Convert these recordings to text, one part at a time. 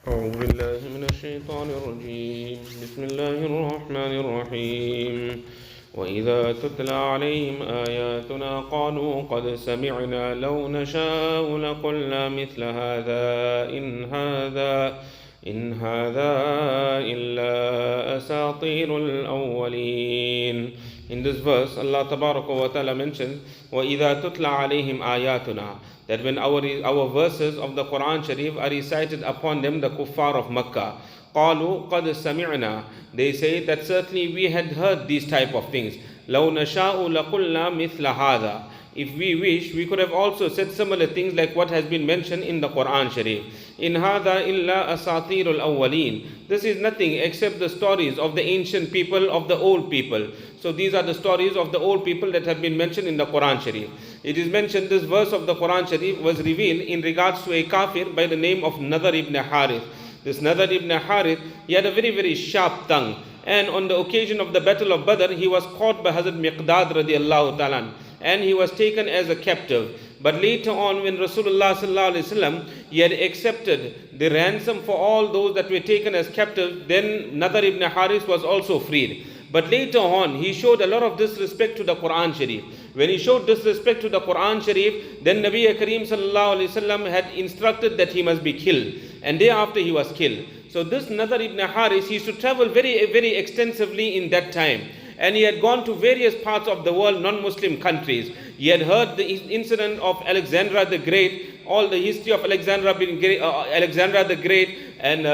أعوذ بالله من الشيطان الرجيم بسم الله الرحمن الرحيم وإذا تتلى عليهم آياتنا قالوا قد سمعنا لو نشاء لقلنا مثل هذا إن هذا إلا أساطير الأولين. In this verse, Allah Tabaraka wa Ta'ala mentions, وَإِذَا تُتْلَى عَلَيْهِمْ آيَاتُنَا, that when our verses of the Quran Sharif are recited upon them, the kuffar of Makkah, قَالُوا قَدْ سَمِعْنَا, they say that certainly we had heard these type of things. لَوْ نَشَاءُ لَقُلْنَا مِثْلَ هَذَا, if we wish, we could have also said similar things like what has been mentioned in the Quran Sharif. In hada illa asatirul awwaleen. This is nothing except the stories of the ancient people, of the old people. So these are the stories of the old people that have been mentioned in the Quran Sharif. It is mentioned, this verse of the Quran Sharif was revealed in regards to a kafir by the name of Nadar ibn Harith. This Nadar ibn Harith, he had a very, very sharp tongue. And on the occasion of the battle of Badr, he was caught by Hazrat Miqdad radiallahu ta'ala, and he was taken as a captive. But later on, when Rasulullah sallallahu alaihi wasallam, he had accepted the ransom for all those that were taken as captive, then Nadar ibn Haris was also freed. But later on, he showed a lot of disrespect to the Quran Sharif. When he showed disrespect to the Quran Sharif, then Nabi Kareem sallallahu alaihi wasallam had instructed that he must be killed. And thereafter he was killed. So this Nadar ibn Haris, he used to travel very, very extensively in that time. And he had gone to various parts of the world, non-Muslim countries. He had heard the incident of Alexander the Great, all the history of Alexander the Great and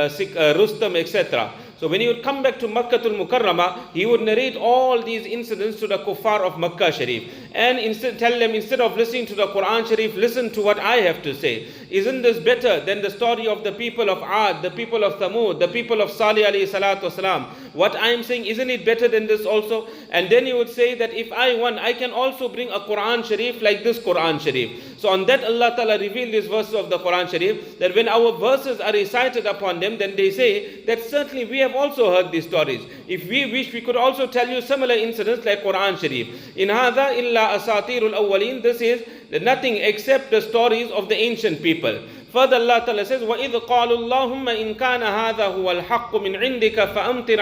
Rustam, etc. So when he would come back to Makkatul Mukarramah, he would narrate all these incidents to the kuffar of Makkah Sharif. And tell them, instead of listening to the Quran Sharif, listen to what I have to say. Isn't this better than the story of the people of Ad, the people of Thamud, the people of Salih alayhi salatu wasalam? What I am saying, isn't it better than this also? And then he would say that if I want, I can also bring a Quran Sharif like this Quran Sharif. So on that, Allah Ta'ala revealed these verses of the Quran Sharif, that when our verses are recited upon them, then they say that certainly we have also heard these stories. If we wish, we could also tell you similar incidents like Quran Sharif. In hadha illa asatirul awwaleen, this is nothing except the stories of the ancient people. Further, Allah Ta'ala says, وَإِذْ قَالُوا اللَّهُمَّ إِنْ كَانَ هَذَا هُوَ الْحَقُّ مِنْ عِنْدِكَ فَأَمْطِرْ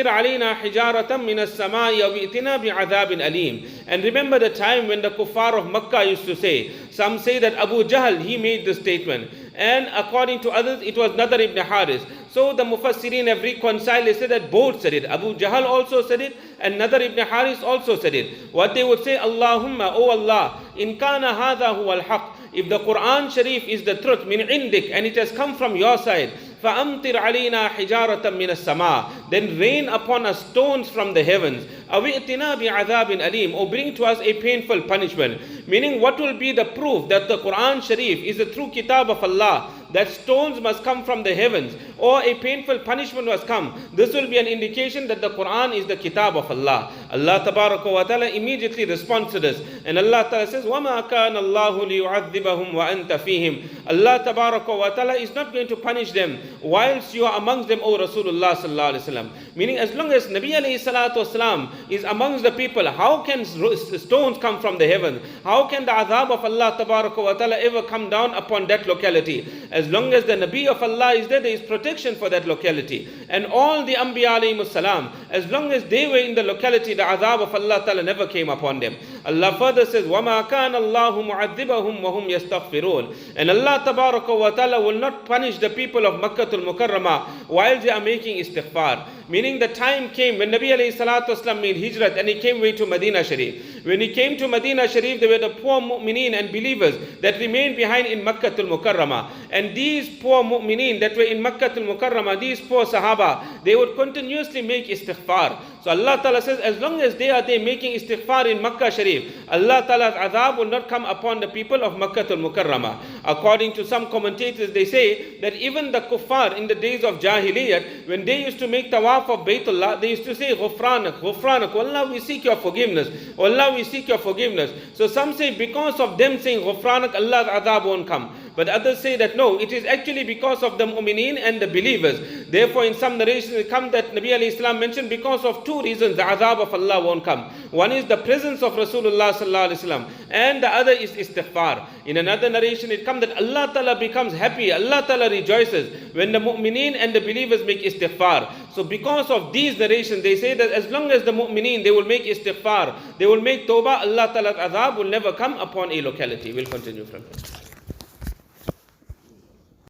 عَلَيْنَا حِجَارَةً مِنَ السَّمَاءِ وَإِئْتِنَا بِعَذَابٍ أَلِيمٍ. And remember the time when the kuffar of Makkah used to say, some say that Abu Jahl, he made this statement. And according to others, it was Nadar ibn Haris. So the Mufassirin have reconciled, they said that both said it. Abu Jahl also said it, and Nadar ibn Haris also said it. What they would say, Allahumma, O Allah, in kana hadha huwa al-haq, if the Quran Sharif is the truth, min indik, and it has come from your side, فَأَمْطِرْ عَلَيْنَا حِجَارَةً مِنَ السَّمَاءِ, then rain upon us stones from the heavens. أَوِئْتِنَا بِعَذَابٍ أَلِيمٍ, or bring to us a painful punishment. Meaning, what will be the proof that the Quran Sharif is the true kitab of Allah, that stones must come from the heavens, or a painful punishment must come? This will be an indication that the Quran is the kitab of Allah. Allah Tabaraka wa Ta'ala immediately responds to this. And Allah Ta'ala says, وَمَا كَانَ اللَّهُ لِيُعَذِّبَهُمْ وَأَنْتَ فِيهِمْ. Allah Tabaraka wa Ta'ala is not going to punish them whilst you are amongst them, O Rasulullah sallallahu alaihi wasallam. Meaning, as long as Nabi alayhi salatu wasalam is amongst the people, how can stones come from the heavens? How can the azab of Allah Tabaraka wa Ta'ala ever come down upon that locality? As long as the Nabi of Allah is there, there is protection for that locality. And all the Anbiya alayhimus salam, as long as they were in the locality, the azab of Allah Ta'ala never came upon them. Allah further says, وَمَا كَانَ اللَّهُ مُعَذِّبَهُمْ وَهُمْ يَسْتَغْفِرُونَ. And Allah Tabaraka wa Ta'ala will not punish the people of Makkatul Mukarramah while they are making istighfar. Meaning the time came when Nabi alayhi salatu wasalam made hijrat and he came away to Medina Sharif. When he came to Medina Sharif, there were the poor mu'mineen and believers that remained behind in Makkatul Mukarramah. And these poor mu'mineen that were in Makkatul Mukarramah, these poor Sahaba, they would continuously make istighfar. So Allah Ta'ala says, as long as they are there making istighfar in Makkah Sharif, Allah Ta'ala's azab will not come upon the people of Makkatul Mukarramah. According to some commentators, they say that even the kuffar in the days of Jahiliyyat, when they used to make tawaf of Baytullah, they used to say, Ghufranak, Ghufranak, oh Allah, we seek your forgiveness. Oh Allah, we seek your forgiveness. So some say because of them saying Ghufranak, Allah's azab won't come. But others say that no, it is actually because of the mu'mineen and the believers. Therefore, in some narrations it comes that Nabi alayhi salam mentioned because of two reasons the azab of Allah won't come. One is the presence of Rasulullah sallallahu alaihi wasallam, and the other is istighfar. In another narration it comes that Allah Ta'ala becomes happy, Allah Ta'ala rejoices when the mu'mineen and the believers make istighfar. So because of these narrations, they say that as long as the mu'mineen, they will make istighfar, they will make tawbah, Allah Ta'ala's azab will never come upon a locality. We'll continue from here.